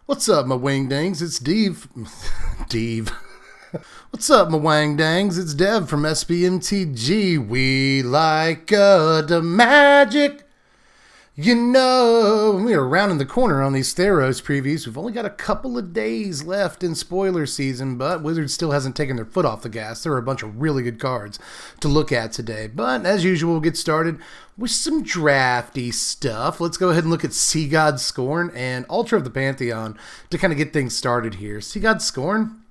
What's up, my wingdings? It's Dave. Dave. What's up, my wangdangs? It's Dev from Mtg. We like the magic. You know, we are rounding the corner on these Theros previews. We've only got a couple of days left in spoiler season, but Wizards still hasn't taken their foot off the gas. There are a bunch of really good cards to look at today. But as usual, we'll get started with some drafty stuff. Let's go ahead and look at Sea God Scorn and Ultra of the Pantheon to kind of get things started here. Sea God Scorn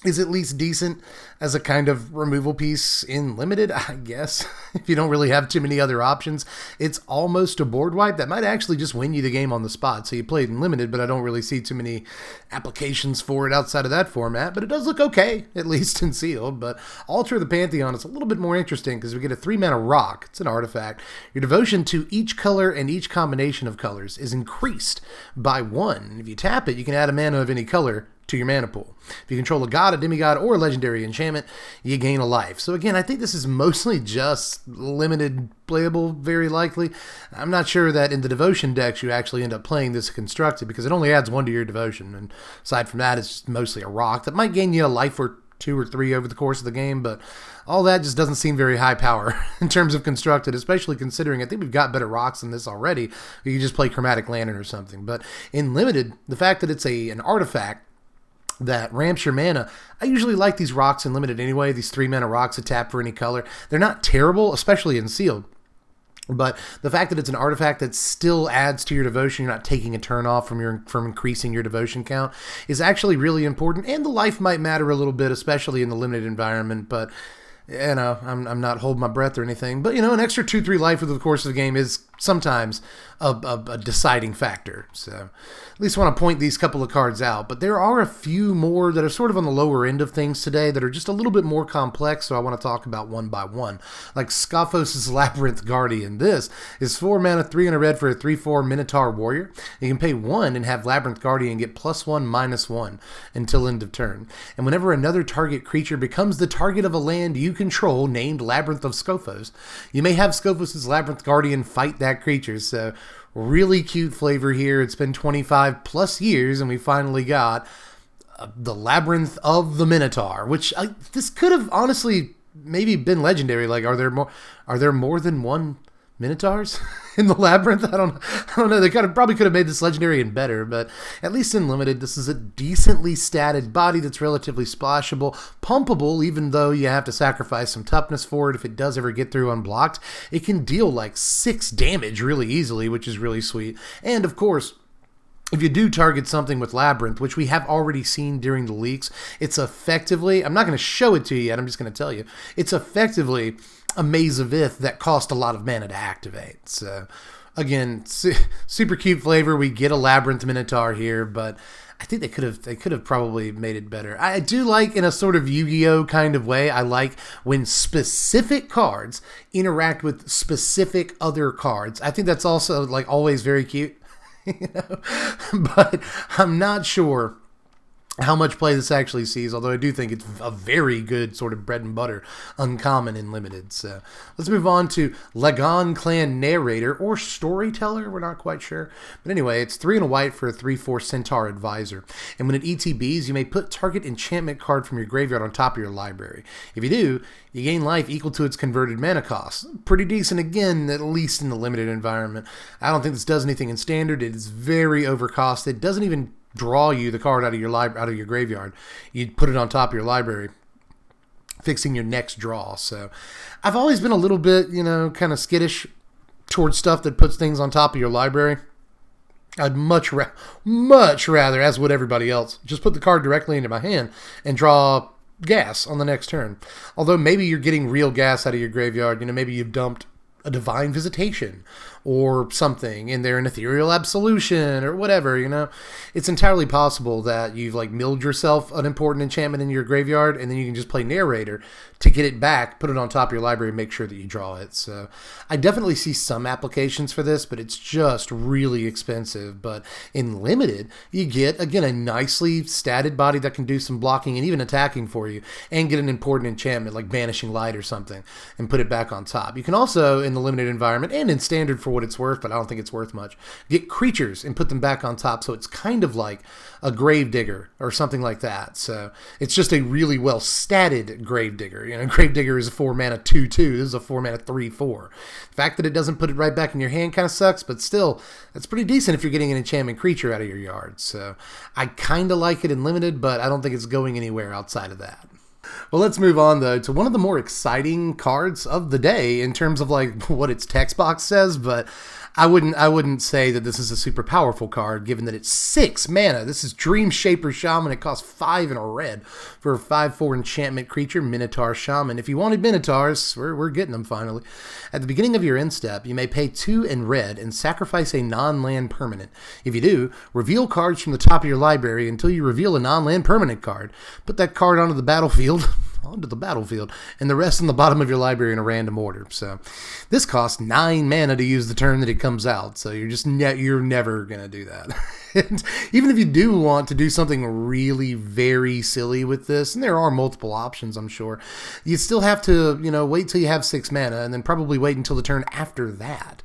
is at least decent as a kind of removal piece in Limited, I guess. If you don't really have too many other options, it's almost a board wipe that might actually just win you the game on the spot. So you play it in Limited, but I don't really see too many applications for it outside of that format. But it does look okay, at least in Sealed. But Altar of the Pantheon is a little bit more interesting because we get a 3-mana rock. It's an artifact. Your devotion to each color and each combination of colors is increased by 1. If you tap it, you can add a mana of any color to your mana pool. If you control a god, a demigod, or a legendary enchantment, you gain a life. So again, I think this is mostly just Limited playable, very likely. I'm not sure that in the devotion decks you actually end up playing this constructed because it only adds 1 to your devotion. And aside from that, it's just mostly a rock that might gain you a life or 2 or 3 over the course of the game, but all that just doesn't seem very high power in terms of constructed, especially considering I think we've got better rocks than this already. You can just play Chromatic Lantern or something. But in Limited, the fact that it's an artifact that ramps your mana. I usually like these rocks in Limited anyway, these 3-mana rocks that tap for any color. They're not terrible, especially in Sealed. But the fact that it's an artifact that still adds to your devotion, you're not taking a turn off from increasing your devotion count, is actually really important. And the life might matter a little bit, especially in the Limited environment, but you know, I'm not holding my breath or anything. But, you know, an extra 2-3 life over the course of the game is sometimes a deciding factor. So at least want to point these couple of cards out. But there are a few more that are sort of on the lower end of things today that are just a little bit more complex, so I want to talk about one by one. Like Scophos' Labyrinth Guardian. This is 4 mana, 3 and a red for a 3/4 Minotaur warrior. You can pay 1 and have Labyrinth Guardian get +1/-1 until end of turn. And whenever another target creature becomes the target of a land you control named Labyrinth of Scophos, you may have Scophos' Labyrinth Guardian fight that creature. So really cute flavor here. It's been 25 plus years and we finally got the Labyrinth of the Minotaur, which this could have honestly maybe been legendary. Like, are there more than one Minotaurs in the Labyrinth? I don't know. They probably could have made this legendary and better, but at least in Limited, this is a decently statted body that's relatively splashable, pumpable, even though you have to sacrifice some toughness for it. If it does ever get through unblocked, it can deal like 6 damage really easily, which is really sweet. And of course, if you do target something with Labyrinth, which we have already seen during the leaks, it's effectively, I'm not going to show it to you yet, I'm just going to tell you, it's effectively a Maze of Ith that cost a lot of mana to activate. So again, super cute flavor. We get a Labyrinth Minotaur here, but I think they could have probably made it better. I do like, in a sort of Yu-Gi-Oh kind of way, I like when specific cards interact with specific other cards. I think that's also like always very cute. You know? But I'm not sure how much play this actually sees, although I do think it's a very good sort of bread and butter uncommon in Limited. So let's move on to Lagan Clan Narrator or Storyteller. We're not quite sure. But anyway, it's 3 and a white for a 3/4 Centaur Advisor. And when it ETBs, you may put target enchantment card from your graveyard on top of your library. If you do, you gain life equal to its converted mana cost. Pretty decent again, at least in the Limited environment. I don't think this does anything in Standard. It is very overcosted. It doesn't even draw you the card out of your graveyard. You put it on top of your library, fixing your next draw. So I've always been a little bit, you know, kind of skittish towards stuff that puts things on top of your library. I'd much rather, as would everybody else, just put the card directly into my hand and draw gas on the next turn. Although maybe you're getting real gas out of your graveyard. You know, maybe you've dumped a Divine Visitation or something in there, an Ethereal Absolution or whatever, you know. It's entirely possible that you've like milled yourself an important enchantment in your graveyard and then you can just play Narrator to get it back, put it on top of your library, and make sure that you draw it. So I definitely see some applications for this, but it's just really expensive. But in Limited, you get, again, a nicely statted body that can do some blocking and even attacking for you, and get an important enchantment like Banishing Light or something, and put it back on top. You can also, in the Limited environment, and in Standard for what it's worth, but I don't think it's worth much. Get creatures and put them back on top, so it's kind of like a Gravedigger or something like that. So it's just a really well statted Gravedigger. You know, Gravedigger is a 4-mana 2/2. This is a 4-mana 3/4. The fact that it doesn't put it right back in your hand kind of sucks, but still, that's pretty decent if you're getting an enchantment creature out of your yard. So I kind of like it in limited, but I don't think it's going anywhere outside of that. Well, let's move on, though, to one of the more exciting cards of the day in terms of, like, what its text box says, but I wouldn't say that this is a super powerful card, given that it's 6 mana. This is Dream Shaper Shaman. It costs 5 and a red for a 5/4 enchantment creature, Minotaur Shaman. If you wanted Minotaurs, we're getting them finally. At the beginning of your end step, you may pay 2 and red and sacrifice a non-land permanent. If you do, reveal cards from the top of your library until you reveal a non-land permanent card. Put that card onto the battlefield. And the rest in the bottom of your library in a random order. So this costs 9 mana to use the turn that it comes out, so you're never gonna do that. And even if you do want to do something really very silly with this, and there are multiple options, I'm sure, you still have to, wait till you have 6 mana and then probably wait until the turn after that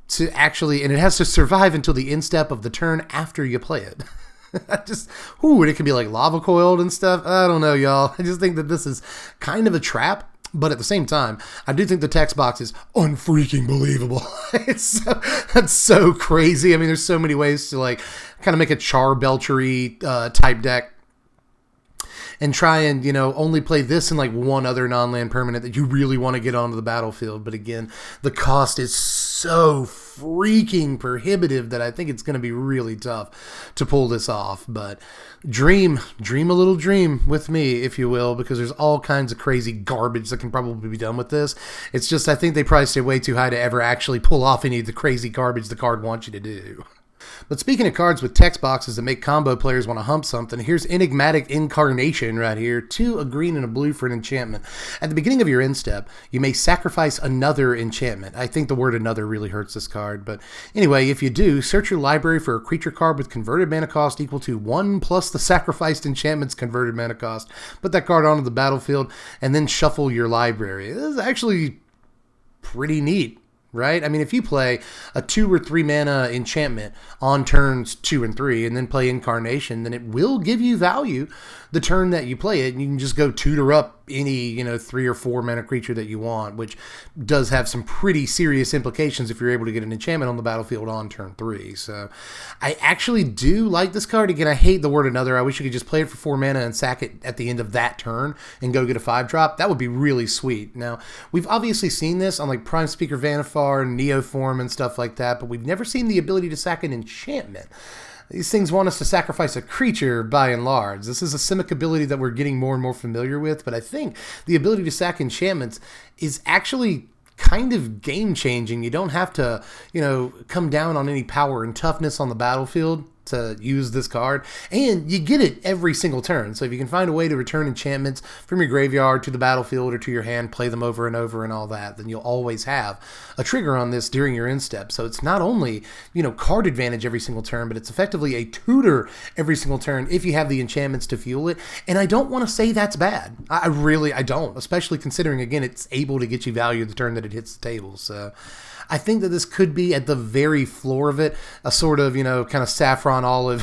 to actually, and it has to survive until the end step of the turn after you play it. And it can be like lava coiled and stuff. I don't know, y'all. I just think that this is kind of a trap, but at the same time, I do think the text box is unfreaking believable. That's so crazy. I mean, there's so many ways to like kind of make a Charbelchery type deck and try and, only play this and like one other non-land permanent that you really want to get onto the battlefield. But again, the cost is so freaking prohibitive that I think it's going to be really tough to pull this off. But dream a little dream with me, if you will, because there's all kinds of crazy garbage that can probably be done with this. It's just, I think they priced it way too high to ever actually pull off any of the crazy garbage the card wants you to do. But speaking of cards with text boxes that make combo players want to hump something, here's Enigmatic Incarnation right here. 2, a green and a blue for an enchantment. At the beginning of your end step, you may sacrifice another enchantment. I think the word another really hurts this card, but anyway, if you do, search your library for a creature card with converted mana cost equal to 1 plus the sacrificed enchantment's converted mana cost. Put that card onto the battlefield, and then shuffle your library. This is actually pretty neat. Right? I mean, if you play a 2 or 3 mana enchantment on turns 2 and 3 and then play Incarnation, then it will give you value the turn that you play it, and you can just go tutor up any 3 or 4 mana creature that you want, which does have some pretty serious implications if you're able to get an enchantment on the battlefield on turn 3. So I actually do like this card. Again, I hate the word another. I wish you could just play it for 4 mana and sack it at the end of that turn and go get a 5-drop. That would be really sweet. Now, we've obviously seen this on like Prime Speaker Vannifar and Neoform and stuff like that, but we've never seen the ability to sack an enchantment. These things want us to sacrifice a creature by and large. This is a Simic ability that we're getting more and more familiar with, but I think the ability to sack enchantments is actually kind of game-changing. You don't have to, come down on any power and toughness on the battlefield to use this card, and you get it every single turn. So if you can find a way to return enchantments from your graveyard to the battlefield or to your hand, play them over and over and all that, then you'll always have a trigger on this during your end step. So it's not only, card advantage every single turn, but it's effectively a tutor every single turn if you have the enchantments to fuel it. And I don't want to say that's bad. I don't, especially considering, again, it's able to get you value the turn that it hits the table. So I think that this could be at the very floor of it, a sort of, kind of saffron olive,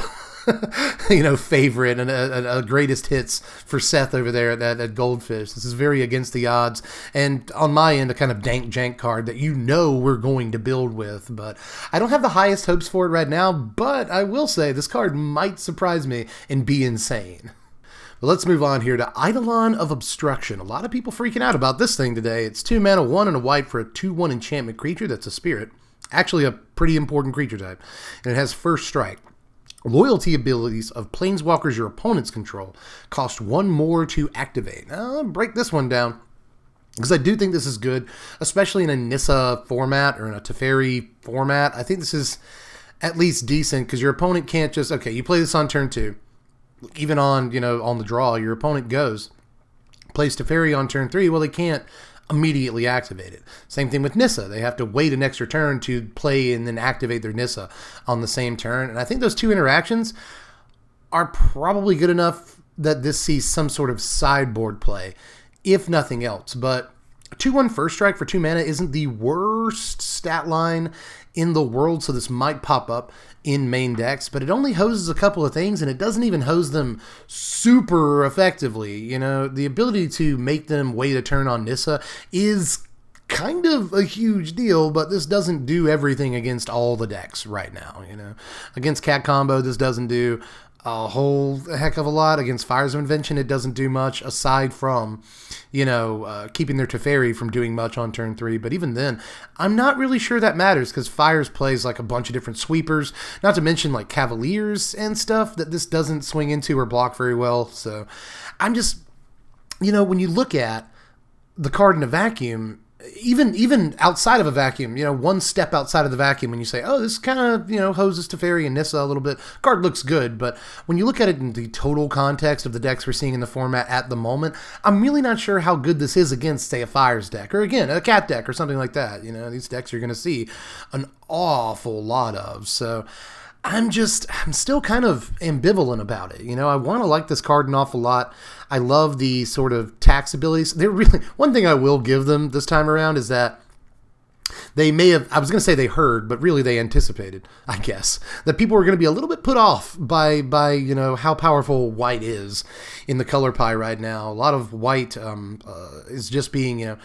favorite and a greatest hits for Seth over there at Goldfish. This is very against the odds. And on my end, a kind of dank jank card that we're going to build with. But I don't have the highest hopes for it right now, but I will say this card might surprise me and be insane. But let's move on here to Eidolon of Obstruction. A lot of people freaking out about this thing today. It's 2 mana, 1 and a white for a 2/1 enchantment creature that's a spirit. Actually a pretty important creature type. And it has first strike. Loyalty abilities of planeswalkers your opponents control cost 1 more to activate. Now, I'll break this one down, because I do think this is good, especially in a Nissa format or in a Teferi format. I think this is at least decent, because your opponent can't just, okay, you play this on turn 2. Even on, on the draw, your opponent goes, plays Teferi on turn 3. Well, they can't immediately activate it. Same thing with Nissa. They have to wait an extra turn to play and then activate their Nissa on the same turn. And I think those 2 interactions are probably good enough that this sees some sort of sideboard play, if nothing else. But 2/1 first strike for 2 mana isn't the worst stat line in the world, so this might pop up in main decks, but it only hoses a couple of things, and it doesn't even hose them super effectively. You know, the ability to make them wait a turn on Nissa is kind of a huge deal, but this doesn't do everything against all the decks right now. You know, against Cat Combo, this doesn't do a whole heck of a lot. Against Fires of Invention, it doesn't do much, aside from, you know, keeping their Teferi from doing much on turn 3. But even then, I'm not really sure that matters, because Fires plays like a bunch of different sweepers, not to mention like Cavaliers and stuff that this doesn't swing into or block very well. So I'm just, you know, when you look at the card in a vacuum, even outside of a vacuum, you know, one step outside of the vacuum, when you say, oh, this kind of, you know, hoses Teferi and Nissa a little bit, card looks good. But when you look at it in the total context of the decks we're seeing in the format at the moment, I'm really not sure how good this is against, say, a Fires deck, or again, a Cat deck or something like that. You know, these decks you're going to see an awful lot of. So I'm still kind of ambivalent about it. You know, I want to like this card an awful lot. I love the sort of tax abilities. They're really, one thing I will give them this time around is that they may have, I was going to say they heard, but really they anticipated, I guess, that people were going to be a little bit put off by you know, how powerful white is in the color pie right now. A lot of white is just being, you know,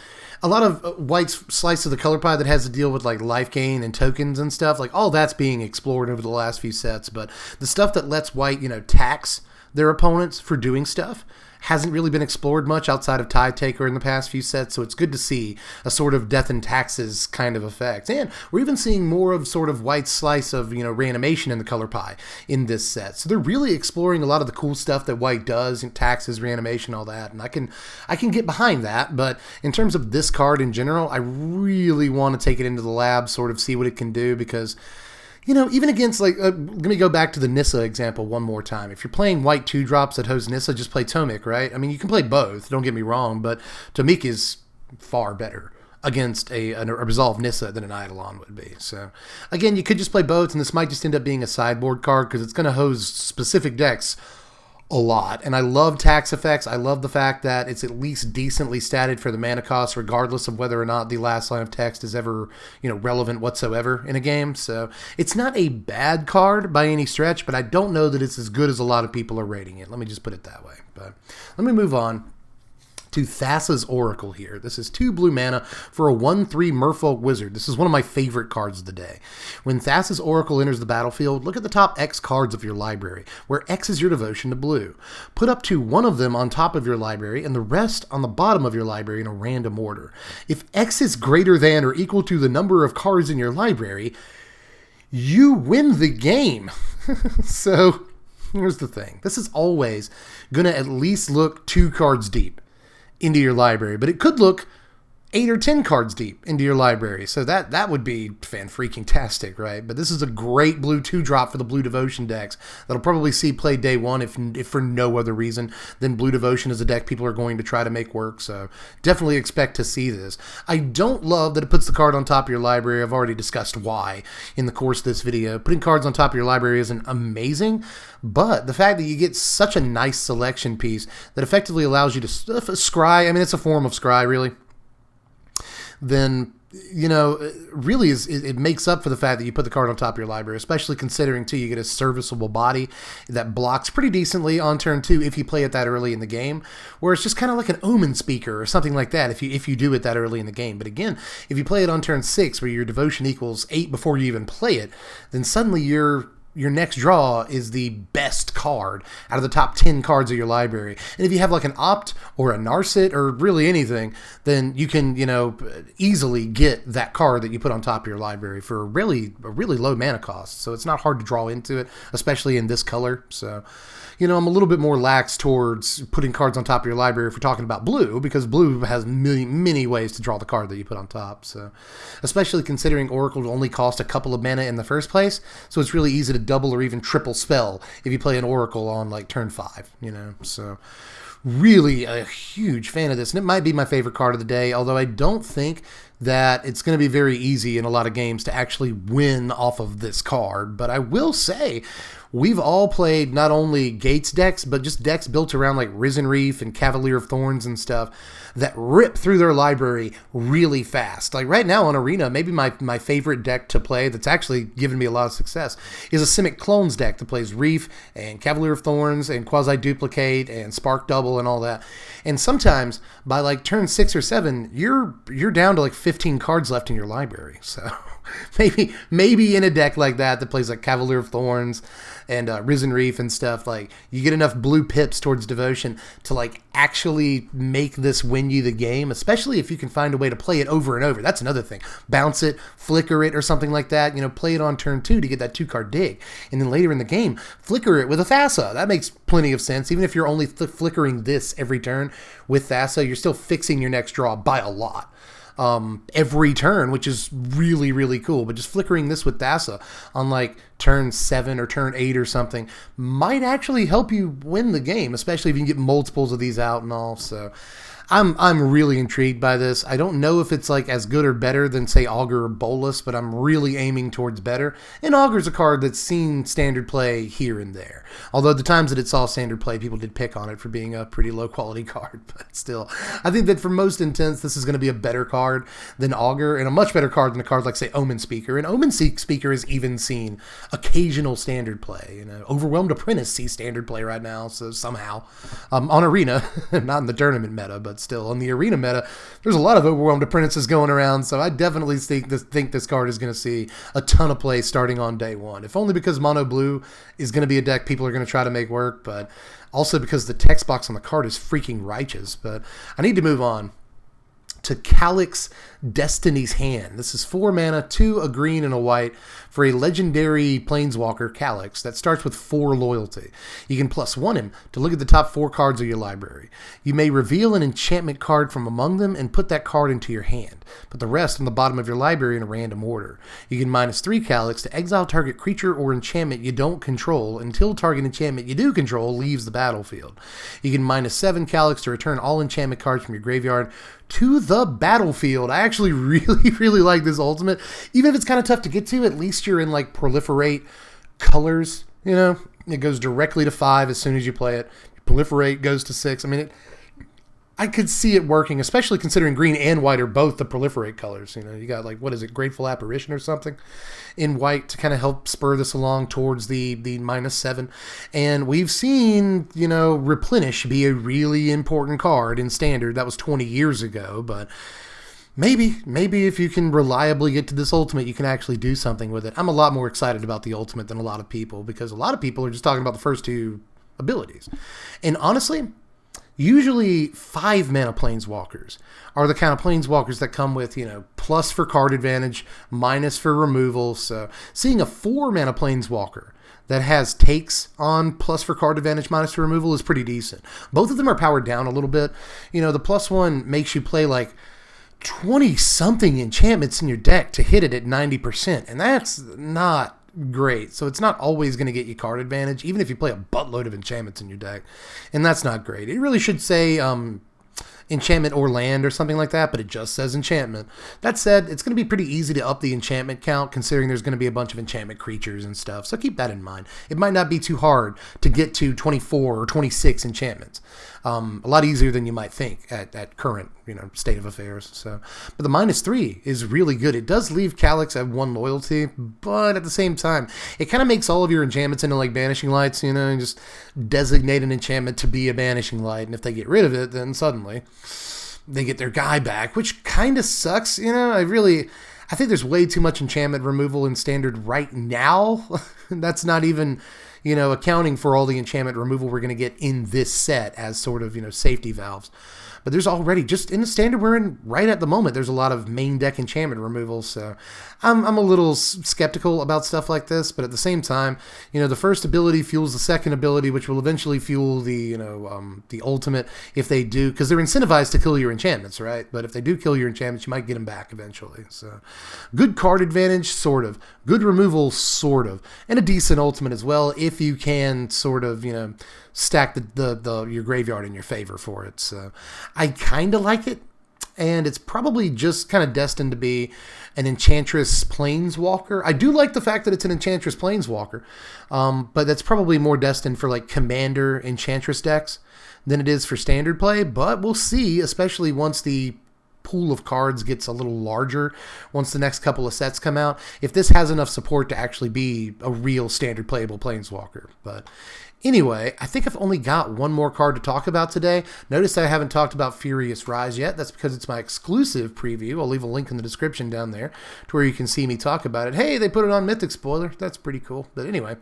a lot of white's slice of the color pie that has to deal with like life gain and tokens and stuff, like all that's being explored over the last few sets. But the stuff that lets white, you know, tax their opponents for doing stuff hasn't really been explored much outside of Tide Taker in the past few sets, so it's good to see a sort of death and taxes kind of effect. And we're even seeing more of sort of white slice of, you know, reanimation in the color pie in this set. So they're really exploring a lot of the cool stuff that white does, and taxes, reanimation, all that, and I can get behind that. But in terms of this card in general, I really want to take it into the lab, sort of see what it can do, because, you know, even against, like, let me go back to the Nissa example one more time. If you're playing white 2-drops that host Nissa, just play Tomik, right? I mean, you can play both, don't get me wrong, but Tomik is far better against a resolved Nissa than an Eidolon would be. So, again, you could just play both, and this might just end up being a sideboard card, because it's going to hose specific decks a lot. And I love tax effects. I love the fact that it's at least decently statted for the mana cost, regardless of whether or not the last line of text is ever, you know, relevant whatsoever in a game. So it's not a bad card by any stretch, but I don't know that it's as good as a lot of people are rating it. Let me just put it that way. But let me move on to Thassa's Oracle here. This is 2 blue mana for a 1/3 Merfolk Wizard. This is one of my favorite cards of the day. When Thassa's Oracle enters the battlefield, look at the top X cards of your library, where X is your devotion to blue. Put up to 1 of them on top of your library and the rest on the bottom of your library in a random order. If X is greater than or equal to the number of cards in your library, you win the game. So here's the thing. This is always going to at least look 2 cards deep into your library, but it could look 8 or 10 cards deep into your library. So that would be fan-freaking-tastic, right? But this is a great blue 2-drop for the blue devotion decks that'll probably see play day one, if for no other reason than blue devotion is a deck people are going to try to make work. So definitely expect to see this. I don't love that it puts the card on top of your library. I've already discussed why in the course of this video. Putting cards on top of your library isn't amazing, but the fact that you get such a nice selection piece that effectively allows you to scry, I mean, it's a form of scry, really, then, you know, really it makes up for the fact that you put the card on top of your library, especially considering, too, you get a serviceable body that blocks pretty decently on turn 2 if you play it that early in the game, where it's just kind of like an Omen Speaker or something like that if you do it that early in the game. But again, if you play it on turn 6, where your devotion equals 8 before you even play it, then suddenly your next draw is the best card out of the top 10 cards of your library. And if you have like an Opt or a Narset or really anything, then you can, you know, easily get that card that you put on top of your library for a really low mana cost. So it's not hard to draw into it, especially in this color. So, you know, I'm a little bit more lax towards putting cards on top of your library if we're talking about blue, because blue has many ways to draw the card that you put on top. So, especially considering Oracle only cost a couple of mana in the first place, so it's really easy to double or even triple spell if you play an Oracle on like turn 5, you know. So really a huge fan of this, and it might be my favorite card of the day, although I don't think that it's going to be very easy in a lot of games to actually win off of this card. But I will say, we've all played not only Gates decks, but just decks built around like Risen Reef and Cavalier of Thorns and stuff that rip through their library really fast. Like right now on Arena, maybe my favorite deck to play that's actually given me a lot of success is a Simic Clones deck that plays Reef and Cavalier of Thorns and Quasi-Duplicate and Spark Double and all that. And sometimes by like turn 6 or 7, you're down to like 15 cards left in your library. So maybe in a deck like that plays like Cavalier of Thorns and Risen Reef and stuff, like you get enough blue pips towards Devotion to like actually make this win you the game, especially if you can find a way to play it over and over. That's another thing. Bounce it, flicker it or something like that, play it on turn 2 to get that 2-card dig. And then later in the game, flicker it with a Thassa. That makes plenty of sense. Even if you're only flickering this every turn with Thassa, you're still fixing your next draw by a lot. Every turn, which is really, really cool. But just flickering this with Thassa on like turn 7 or turn 8 or something might actually help you win the game, especially if you can get multiples of these out and all. So I'm really intrigued by this. I don't know if it's like as good or better than say Augur or Bolus, but I'm really aiming towards better. And Augur's a card that's seen standard play here and there. Although the times that it saw standard play, people did pick on it for being a pretty low quality card. But still, I think that for most intents, this is going to be a better card than Augur and a much better card than a card like say Omen Speaker. And Omen Speaker has even seen occasional standard play. Overwhelmed Apprentice sees standard play right now. So somehow on Arena, not in the tournament meta, but still on the Arena meta, there's a lot of Overwhelmed Apprentices going around, so I definitely think this card is going to see a ton of play starting on day 1, if only because Mono Blue is going to be a deck people are going to try to make work, but also because the text box on the card is freaking righteous. But I need to move on to Calyx, Destiny's Hand. This is 4 mana, 2, a green, and a white for a legendary Planeswalker, Calyx, that starts with 4 loyalty. You can +1 him to look at the top 4 cards of your library. You may reveal an enchantment card from among them and put that card into your hand. Put the rest on the bottom of your library in a random order. You can -3 Calyx to exile target creature or enchantment you don't control until target enchantment you do control leaves the battlefield. You can -7 Calyx to return all enchantment cards from your graveyard to the battlefield. I actually really like this ultimate. Even if it's kind of tough to get to, at least you're in like proliferate colors, It goes directly to 5 as soon as you play it. Proliferate goes to 6. I mean, I could see it working, especially considering green and white are both the proliferate colors. You got like, what is it, Grateful Apparition or something in white to kind of help spur this along towards the -7. And we've seen, Replenish be a really important card in Standard. That was 20 years ago, but maybe if you can reliably get to this ultimate, you can actually do something with it. I'm a lot more excited about the ultimate than a lot of people, because a lot of people are just talking about the first 2 abilities. And honestly, usually 5 mana Planeswalkers are the kind of Planeswalkers that come with, plus for card advantage, minus for removal. So seeing a 4 mana Planeswalker that has takes on plus for card advantage, minus for removal is pretty decent. Both of them are powered down a little bit. The +1 makes you play like 20-something enchantments in your deck to hit it at 90%, and that's not great. So it's not always going to get you card advantage, even if you play a buttload of enchantments in your deck, and that's not great. It really should say enchantment or land or something like that, but it just says enchantment. That said, it's going to be pretty easy to up the enchantment count, considering there's going to be a bunch of enchantment creatures and stuff, so keep that in mind. It might not be too hard to get to 24 or 26 enchantments. A lot easier than you might think at current state of affairs. So, but the -3 is really good. It does leave Calyx at 1 loyalty, but at the same time, it kind of makes all of your enchantments into like banishing lights. And just designate an enchantment to be a banishing light, and if they get rid of it, then suddenly they get their guy back, which kind of sucks. I think there's way too much enchantment removal in Standard right now. That's not even accounting for all the enchantment removal we're going to get in this set as sort of, safety valves. But there's already, just in the Standard we're in right at the moment, there's a lot of main deck enchantment removal. So I'm a little skeptical about stuff like this. But at the same time, the first ability fuels the second ability, which will eventually fuel the, the ultimate if they do, because they're incentivized to kill your enchantments, right? But if they do kill your enchantments, you might get them back eventually. So good card advantage, sort of. Good removal, sort of. And a decent ultimate as well, if you can sort of, stack your graveyard in your favor for it. So I kind of like it. and it's probably just kind of destined to be an Enchantress Planeswalker. I do like the fact that it's an Enchantress Planeswalker, but that's probably more destined for like Commander Enchantress decks than it is for standard play, but we'll see, especially once the pool of cards gets a little larger, once the next couple of sets come out, if this has enough support to actually be a real standard playable Planeswalker. But anyway, I think I've only got one more card to talk about today. Notice I haven't talked about Furious Rise yet. That's because it's my exclusive preview. I'll leave a link in the description down there to where you can see me talk about it. Hey, they put it on Mythic spoiler. That's pretty cool. But anyway,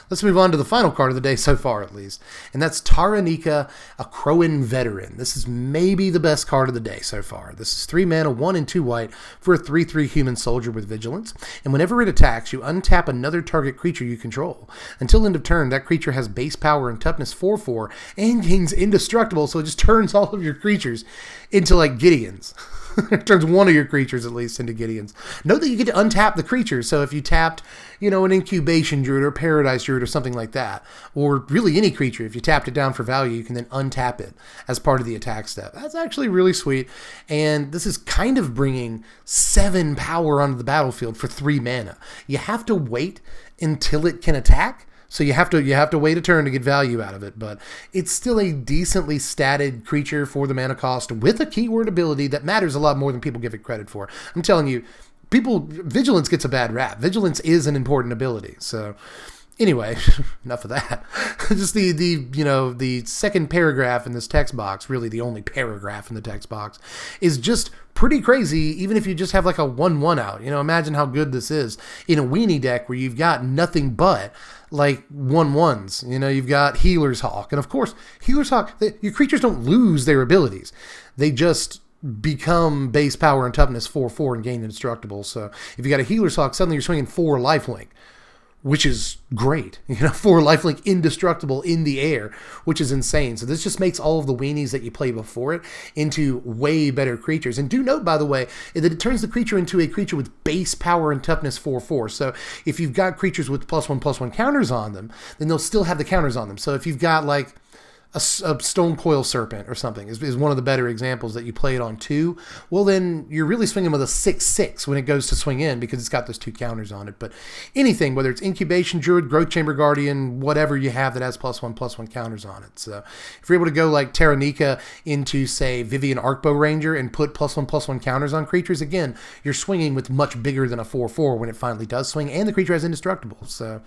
let's move on to the final card of the day so far, at least. And that's Taranika, a Crowan Veteran. This is maybe the best card of the day so far. This is 3 mana, 1 and 2 white for a 3/3 human soldier with Vigilance. And whenever it attacks, you untap another target creature you control. Until end of turn, that creature has base power and toughness 4/4 and gains indestructible, so it just turns all of your creatures into like Gideons. It turns one of your creatures at least into Gideons. Note that you get to untap the creatures, so if you tapped, an Incubation Druid or Paradise Druid or something like that, or really any creature, if you tapped it down for value, you can then untap it as part of the attack step. That's actually really sweet, and this is kind of bringing 7 power onto the battlefield for 3 mana. You have to wait until it can attack, so you have to wait a turn to get value out of it, but it's still a decently statted creature for the mana cost with a keyword ability that matters a lot more than people give it credit for. I'm telling you, Vigilance gets a bad rap. Vigilance is an important ability. So anyway, enough of that. Just the second paragraph in this text box, really the only paragraph in the text box, is just pretty crazy, even if you just have like a 1/1 out. Imagine how good this is in a weenie deck where you've got nothing but like 1/1s. You've got Healer's Hawk. And of course, Healer's Hawk, your creatures don't lose their abilities. They just become base power and toughness 4/4 and gain indestructible. So if you got a Healer's Hawk, suddenly you're swinging 4 lifelink, which is great. 4 lifelink indestructible in the air, which is insane. So this just makes all of the weenies that you play before it into way better creatures. And do note, by the way, that it turns the creature into a creature with base power and toughness 4/4. So if you've got creatures with +1/+1 counters on them, then they'll still have the counters on them. So if you've got like a Stone Coil Serpent or something is one of the better examples that you play it on 2, well then you're really swinging with a 6/6 when it goes to swing in because it's got those 2 counters on it. But anything, whether it's Incubation Druid, Growth Chamber Guardian, whatever you have that has +1/+1 counters on it. So if you're able to go like Taranika into, say, Vivian Arcbow Ranger and put +1/+1 counters on creatures, again, you're swinging with much bigger than a 4/4 when it finally does swing, and the creature has indestructible. So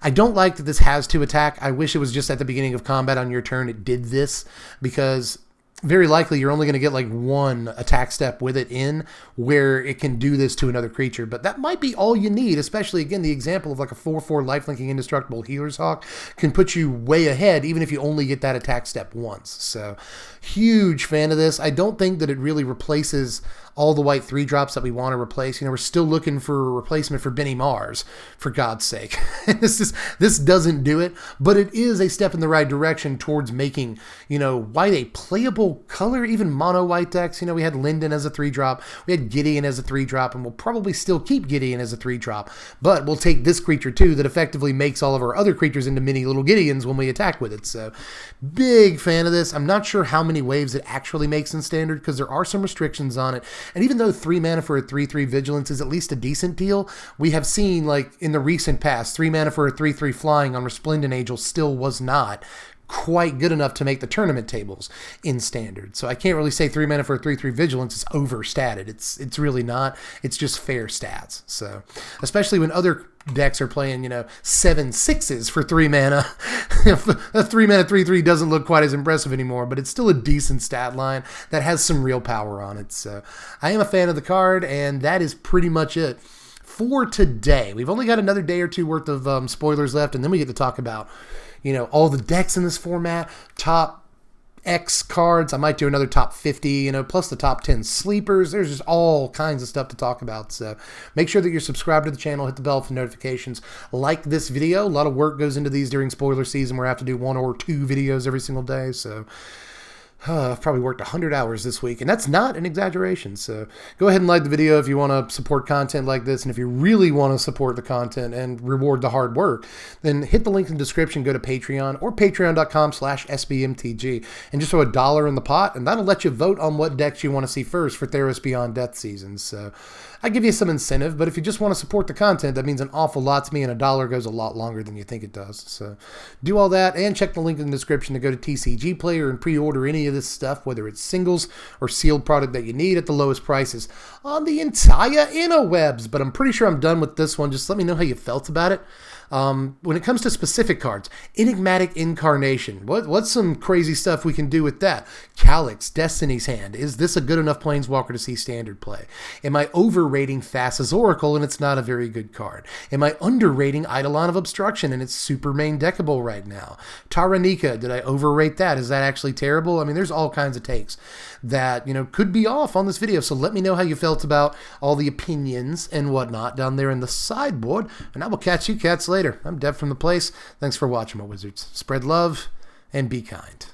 I don't like that this has to attack. I wish it was just at the beginning of combat on your turn it did this, because very likely you're only going to get like 1 attack step with it in where it can do this to another creature. But that might be all you need, especially, again, the example of like a 4/4 lifelinking indestructible Healer's Hawk can put you way ahead even if you only get that attack step once. So huge fan of this. I don't think that it really replaces all the white 3-drops that we want to replace. We're still looking for a replacement for Benny Mars, for God's sake. This doesn't do it, but it is a step in the right direction towards making, white a playable color, even mono white decks. We had Linden as a 3-drop, we had Gideon as a 3-drop, and we'll probably still keep Gideon as a 3-drop, but we'll take this creature too that effectively makes all of our other creatures into mini little Gideons when we attack with it. So big fan of this. I'm not sure how many waves it actually makes in standard because there are some restrictions on it. And even though 3 mana for a 3/3 Vigilance is at least a decent deal, we have seen, like, in the recent past, 3 mana for a 3/3 Flying on Resplendent Angel still was not quite good enough to make the tournament tables in standard. So I can't really say 3 mana for a 3/3 Vigilance is overstated. It's really not. It's just fair stats. So especially when other decks are playing, 7/6s for 3 mana. A 3 mana 3/3 doesn't look quite as impressive anymore, but it's still a decent stat line that has some real power on it. So I am a fan of the card, and that is pretty much it for today. We've only got another day or two worth of spoilers left, and then we get to talk about all the decks in this format, top X cards. I might do another top 50, plus the top 10 sleepers. There's just all kinds of stuff to talk about. So make sure that you're subscribed to the channel, hit the bell for notifications, like this video. A lot of work goes into these during spoiler season where I have to do 1 or 2 videos every single day. So I've probably worked 100 hours this week, and that's not an exaggeration. So go ahead and like the video if you want to support content like this. And if you really want to support the content and reward the hard work, then hit the link in the description, go to Patreon or patreon.com/SBMTG, and just throw $1 in the pot, and that'll let you vote on what decks you want to see first for Theros Beyond Death season. So I give you some incentive, but if you just want to support the content, that means an awful lot to me, and $1 goes a lot longer than you think it does. So do all that, and check the link in the description to go to TCG Player and pre-order any of this stuff, whether it's singles or sealed product that you need at the lowest prices on the entire interwebs. But I'm pretty sure I'm done with this one. Just let me know how you felt about it. When it comes to specific cards, Enigmatic Incarnation, what's some crazy stuff we can do with that? Calyx, Destiny's Hand, is this a good enough Planeswalker to see standard play? Am I overrating Thassa's Oracle and it's not a very good card? Am I underrating Eidolon of Obstruction and it's super main deckable right now? Taranika, did I overrate that? Is that actually terrible? I mean, there's all kinds of takes that, you know, could be off on this video, so let me know how you felt about all the opinions and whatnot down there in the sideboard, and I will catch you cats later. I'm Dev from the Place. Thanks for watching, my wizards. Spread love and be kind.